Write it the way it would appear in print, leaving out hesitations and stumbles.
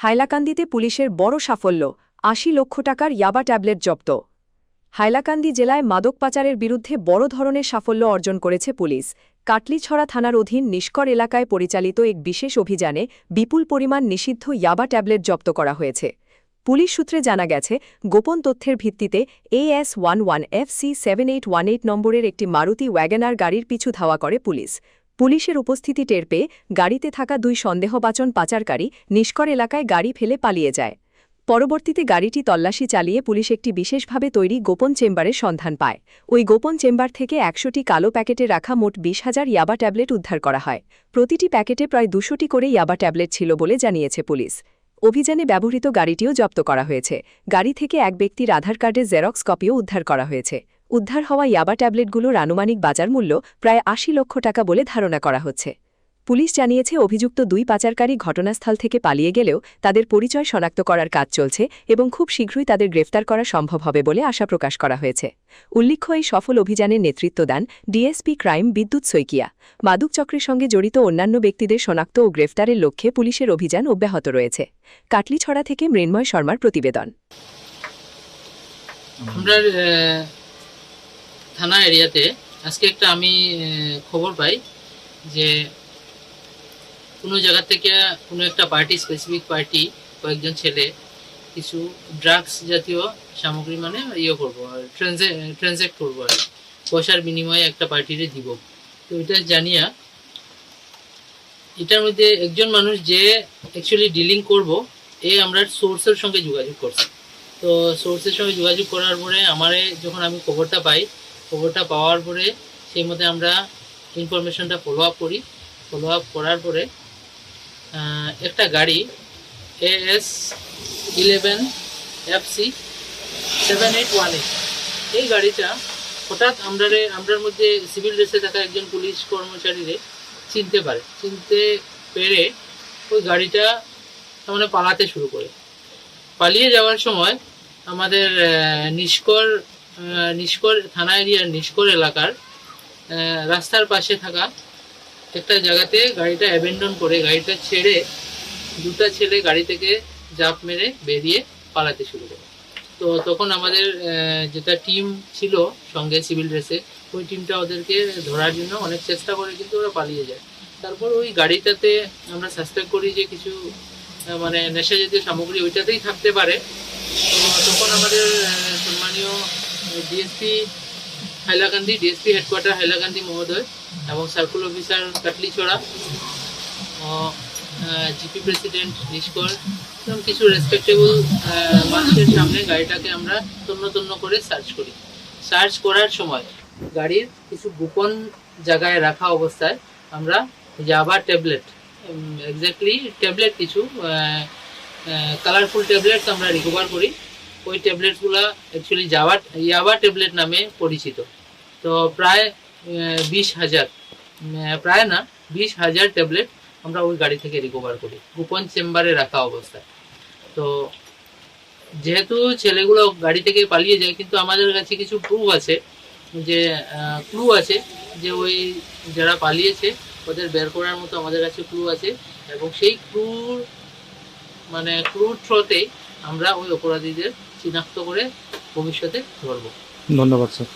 হাইলাকান্দিতে পুলিশের বড় সাফল্য, ৮০ লক্ষ টাকার ইয়াবা ট্যাবলেট জব্দ। হাইলাকান্দি জেলায় মাদক পাচারের বিরুদ্ধে বড় ধরনের সাফল্য অর্জন করেছে পুলিশ। কাটলিছড়া থানার অধীন নিষ্কর এলাকায় পরিচালিত এক বিশেষ অভিযানে বিপুল পরিমাণ নিষিদ্ধ ইয়াবা ট্যাবলেট জব্দ করা হয়েছে। পুলিশ সূত্রে জানা গেছে, গোপন তথ্যের ভিত্তিতে AS11FC7818 নম্বরের একটি মারুতি ওয়াগনার গাড়ির পিছু ধাওয়া করে পুলিশ। পুলিশের উপস্থিতি টের পেয়ে গাড়িতে থাকা দুই সন্দেহবাচন পাচারকারী নিষ্কর এলাকায় গাড়ি ফেলে পালিয়ে যায়। পরবর্তীতে গাড়িটি তল্লাশি চালিয়ে পুলিশ একটি বিশেষভাবে তৈরি গোপন চেম্বারের সন্ধান পায়। ওই গোপন চেম্বার থেকে ১০০টি কালো প্যাকেটে রাখা মোট ২০,০০০ ইয়াবা ট্যাবলেট উদ্ধার করা হয়। প্রতিটি প্যাকেটে প্রায় ২০০টি করে ইয়াবা ট্যাবলেট ছিল বলে জানিয়েছে পুলিশ। অভিযানে ব্যবহৃত গাড়িটিও জব্দ করা হয়েছে। গাড়ি থেকে এক ব্যক্তির আধার কার্ডের জেরক্স কপিও উদ্ধার করা হয়েছে। উদ্ধার হওয়া ইয়াবা ট্যাবলেটগুলোর আনুমানিক বাজার মূল্য প্রায় ৮০ লক্ষ টাকা বলে ধারণা করা হচ্ছে। পুলিশ জানিয়েছে, অভিযুক্ত দুই পাচারকারী ঘটনাস্থল থেকে পালিয়ে গেলেও তাদের পরিচয় শনাক্ত করার কাজ চলছে এবং খুব শীঘ্রই তাদের গ্রেফতার করা সম্ভব হবে বলে আশা প্রকাশ করা হয়েছে। উল্লেখ্য, এই সফল অভিযানের নেতৃত্ব দেন ডিএসপি ক্রাইম বিদ্যুৎ সৈকিয়া। মাদক চক্রের সঙ্গে জড়িত অন্যান্য ব্যক্তিদের শনাক্ত ও গ্রেফতারের লক্ষ্যে পুলিশের অভিযান অব্যাহত রয়েছে। কাটলিছড়া থেকে মৃন্ময় শর্মার প্রতিবেদন। আমরা থানা এরিয়াতে আজকে একটা আমি খবর পাই যে কোনো জায়গা থেকে কোনো একটা পার্টি, স্পেসিফিক পার্টি, কয়েকজন ছেলে কিছু ড্রাগস জাতীয় সামগ্রী মানে করবো, ট্রানজ্যাক্ট করবো আর পয়সার বিনিময়ে একটা পার্টিরে দিব। তো এটা জানিয়া এটার মধ্যে একজন মানুষ যে অ্যাকচুয়ালি ডিলিং করব, আমরা সোর্সের সঙ্গে যোগাযোগ করছি। তো সোর্সের সঙ্গে যোগাযোগ করার পরে যখন আমি খবরটা পাই, খবরটা পাওয়ার পরে সেই মধ্যে আমরা ইনফরমেশনটা ফলো আপ করি। ফলো আপ করার পরে একটা গাড়ি AS11FC7818, এই গাড়িটা হঠাৎ আমরার মধ্যে সিভিল ড্রেসে থাকা একজন পুলিশ কর্মচারীরে চিনতে পেরে ওই গাড়িটা মানে পালাতে শুরু করে। পালিয়ে যাওয়ার সময় আমাদের নিষ্কর থানা এরিয়ার নিষ্কর এলাকার রাস্তার পাশে থাকা একটা জায়গাতে গাড়িটা অ্যাবেন্ডন করে, গাড়িটা ছেড়ে দুটা ছেলে গাড়ি থেকে জাপ মেরে বেরিয়ে পালাতে শুরু করে। তো তখন আমাদের যেটা টিম ছিল সঙ্গে সিভিল ড্রেসে, ওই টিমটা ওদেরকে ধরার জন্য অনেক চেষ্টা করে, কিন্তু ওরা পালিয়ে যায়। তারপর ওই গাড়িটাতে আমরা সাসপেক্ট করি যে কিছু মানে নেশা জাতীয় সামগ্রী ওইটাতেই থাকতে পারে। তো তখন আমাদের সম্মানীয় DSP Hailakandi, DSP headquarter Hailakandi মহোদয় এবং circle officer Katlicherra, GP president নিষ্কর এবং কিছু রেসপেক্টেবল মানুষের সামনে গাড়িটাকে আমরা তন্ন করে সার্চ করি। সার্চ করার সময় গাড়ির কিছু গোপন জায়গায় রাখা অবস্থায় আমরা ইয়াবা ট্যাবলেট, এক্স্যাক্টলি ট্যাবলেট কিছু কালারফুল ট্যাবলেটস আমরা রিকভার করি। ওই ট্যাবলেটসগুলো অ্যাকচুয়ালি ইয়াবা ট্যাবলেট নামে পরিচিত। তো প্রায় 20,000, প্রায় না 20,000 ট্যাবলেট আমরা ওই গাড়ি থেকে রিকভার করি গোপন চেম্বারে রাখা অবস্থায়। তো যেহেতু ছেলেগুলো গাড়ি থেকে পালিয়ে যায়, কিন্তু আমাদের কাছে কিছু ক্লু আছে যে ওই যারা পালিয়েছে ওদের বের করার মতো আমাদের কাছে ক্লু আছে, এবং সেই ক্লুর থ্রুতেই আমরা ওই অপরাধীদের চিনাক্ত করে ভবিষ্যতে ধরবো। ধন্যবাদ স্যার।